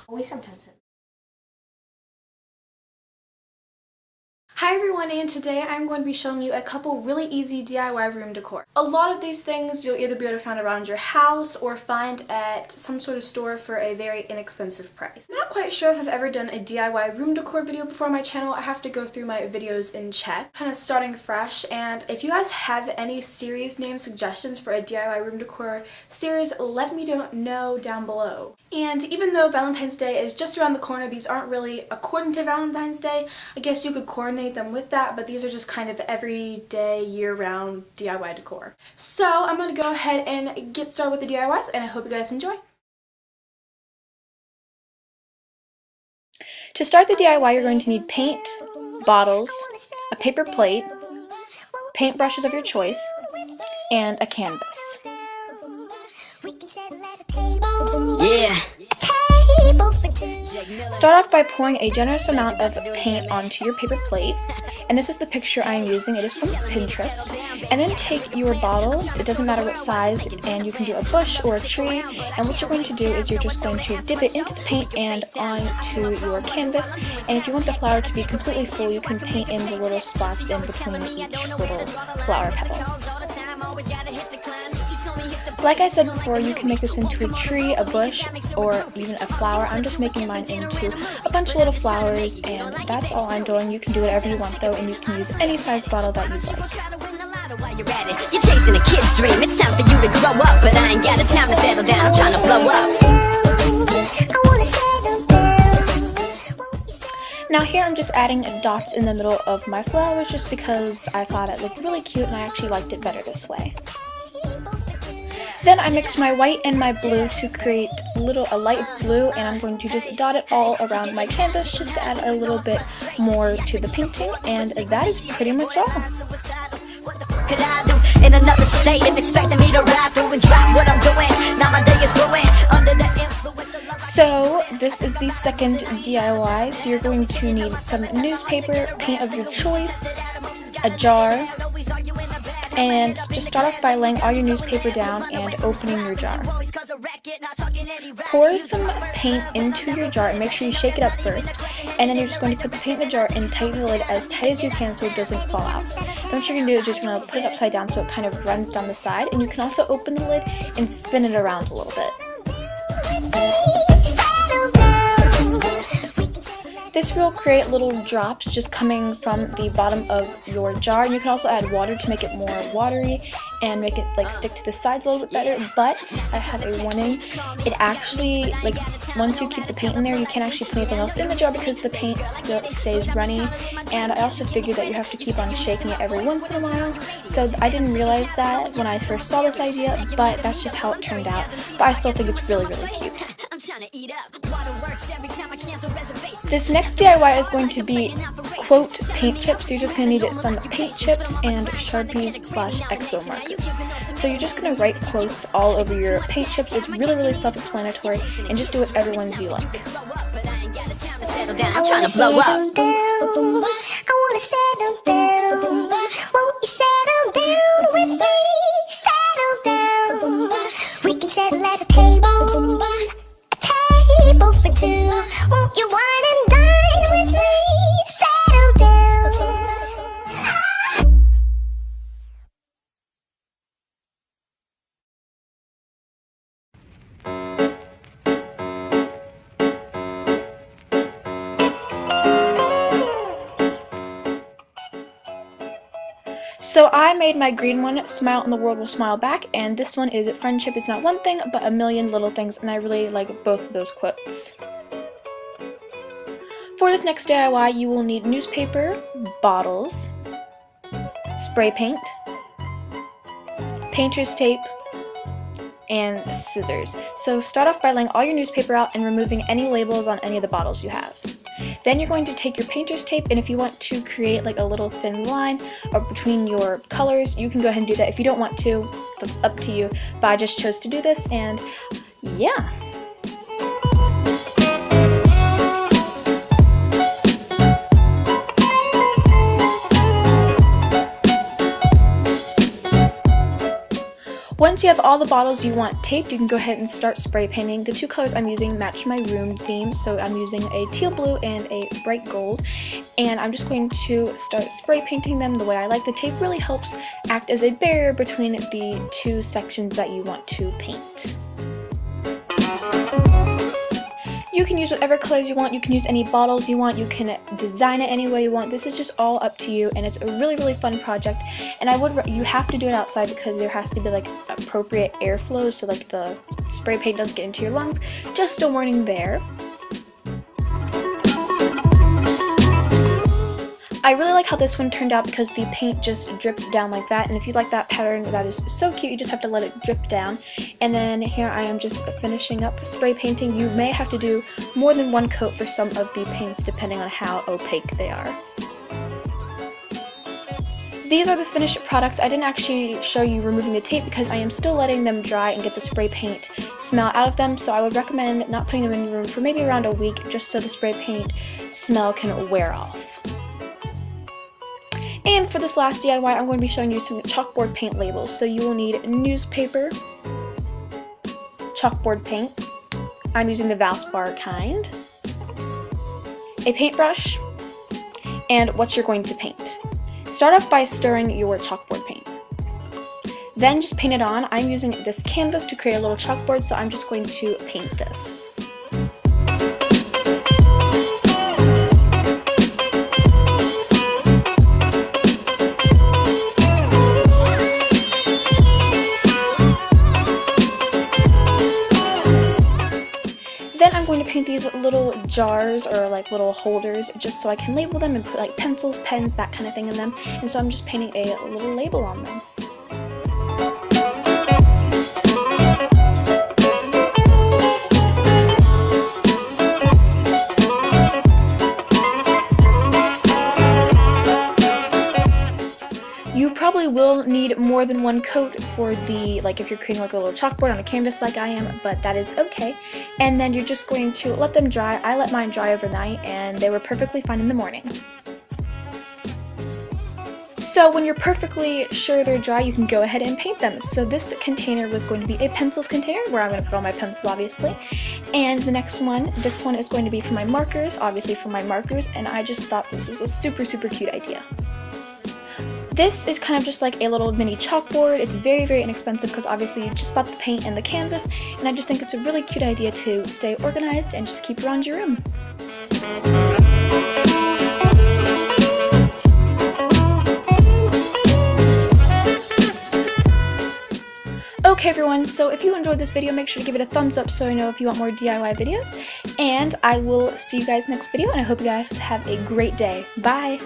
We sometimes have. Hi everyone, and today I'm going to be showing you a couple really easy DIY room decor. A lot of these things you'll either be able to find around your house or find at some sort of store for a very inexpensive price. I'm not quite sure if I've ever done a DIY room decor video before on my channel. I have to go through my videos and check, kind of starting fresh. And if you guys have any series name suggestions for a DIY room decor series, let me know down below. And even though Valentine's Day is just around the corner, these aren't really according to Valentine's Day. I guess you could coordinate them with that, but these are just kind of everyday, year-round DIY decor. So I'm going to go ahead and get started with the DIYs, and I hope you guys enjoy. To start the DIY, you're going to need paint, bottles, a paper plate, paint brushes of your choice, and a canvas. Yeah. Start off by pouring a generous amount of paint onto your paper plate, and this is the picture I am using. It is from Pinterest. And then take your bottle, it doesn't matter what size, and you can do a bush or a tree, and what you're going to do is you're just going to dip it into the paint and onto your canvas. And if you want the flower to be completely full, you can paint in the little spots in between each little flower petal. Like I said before, you can make this into a tree, a bush, or even a flower. I'm just making mine into a bunch of little flowers, and that's all I'm doing. You can do whatever you want though, and you can use any size bottle that you'd like. You're chasing a kid's dream. It's time for you to grow up, but I ain't got the time to settle down. I'm trying to blow up. Now here I'm just adding dots in the middle of my flowers just because I thought it looked really cute and I actually liked it better this way. Then I mixed my white and my blue to create a light blue, and I'm going to just dot it all around my canvas just to add a little bit more to the painting, and that is pretty much all. In another state and expecting me to ride through and drop what I'm doing. Now my day is growing under the influence. So this is the second DIY. So you're going to need some newspaper, paint of your choice, a jar, and just start off by laying all your newspaper down and opening your jar. Pour some paint into your jar and make sure you shake it up first, and then you're just going to put the paint in the jar and tighten the lid as tight as you can so it doesn't fall out. Then what you're going to do is just going to put it upside down so it kind of runs down the side, and you can also open the lid and spin it around a little bit. This will create little drops just coming from the bottom of your jar, and you can also add water to make it more watery and make it stick to the sides a little bit better. But I have a warning, it actually, once you keep the paint in there, you can't actually put anything else in the jar because the paint still stays runny. And I also figured that you have to keep on shaking it every once in a while, so I didn't realize that when I first saw this idea, but that's just how it turned out. But I still think it's really, really cute. This next DIY is going to be quote paint chips. You're just going to need some paint chips and Sharpies/Expo markers. So you're just going to write quotes all over your paint chips. It's really, really self-explanatory, and just do whatever ones you like. I'm trying to blow up. I wanna settle down. Won't you settle down with me? Settle down. We can settle at a table for two. Won't you wine and dine with me? Settle down. So I made my green one, Smile and the World Will Smile Back, and this one is Friendship is not one thing, but a million little things, and I really like both of those quotes. For this next DIY, you will need newspaper, bottles, spray paint, painter's tape, and scissors. So start off by laying all your newspaper out and removing any labels on any of the bottles you have. Then you're going to take your painter's tape, and if you want to create a little thin line or between your colors, you can go ahead and do that. If you don't want to, that's up to you, but I just chose to do this, and yeah. Once Once you have all the bottles you want taped, you can go ahead and start spray painting. The two colors I'm using match my room theme, so I'm using a teal blue and a bright gold. And I'm just going to start spray painting them the way I like. The tape really helps act as a barrier between the two sections that you want to paint. You can use whatever colors you want, you can use any bottles you want, you can design it any way you want. This is just all up to you, and it's a really fun project. And you have to do it outside because there has to be like appropriate airflow so like the spray paint doesn't get into your lungs. Just a warning there. I really like how this one turned out because the paint just dripped down like that, and if you like that pattern, that is so cute. You just have to let it drip down. And then here I am just finishing up spray painting. You may have to do more than one coat for some of the paints depending on how opaque they are. These are the finished products. I didn't actually show you removing the tape because I am still letting them dry and get the spray paint smell out of them, so I would recommend not putting them in your room for maybe around a week just so the spray paint smell can wear off. And for this last DIY, I'm going to be showing you some chalkboard paint labels. So you will need newspaper, chalkboard paint, I'm using the Valspar kind, a paintbrush, and what you're going to paint. Start off by stirring your chalkboard paint. Then just paint it on. I'm using this canvas to create a little chalkboard, so I'm just going to paint this. Then I'm going to paint these little jars or like little holders just so I can label them and put like pencils, pens, that kind of thing in them. And so I'm just painting a little label on them. You probably will need more than one coat for the, like if you're creating like a little chalkboard on a canvas like I am, but that is okay. And then you're just going to let them dry. I let mine dry overnight and they were perfectly fine in the morning. So when you're perfectly sure they're dry, you can go ahead and paint them. So this container was going to be a pencils container where I'm going to put all my pencils obviously. And the next one, this one is going to be for my markers, obviously for my markers, and I just thought this was a super cute idea. This is kind of just like a little mini chalkboard. It's very inexpensive because obviously you just bought the paint and the canvas, and I just think it's a really cute idea to stay organized and just keep around your room. Okay everyone, so if you enjoyed this video, make sure to give it a thumbs up so I know if you want more DIY videos, and I will see you guys next video, and I hope you guys have a great day. Bye!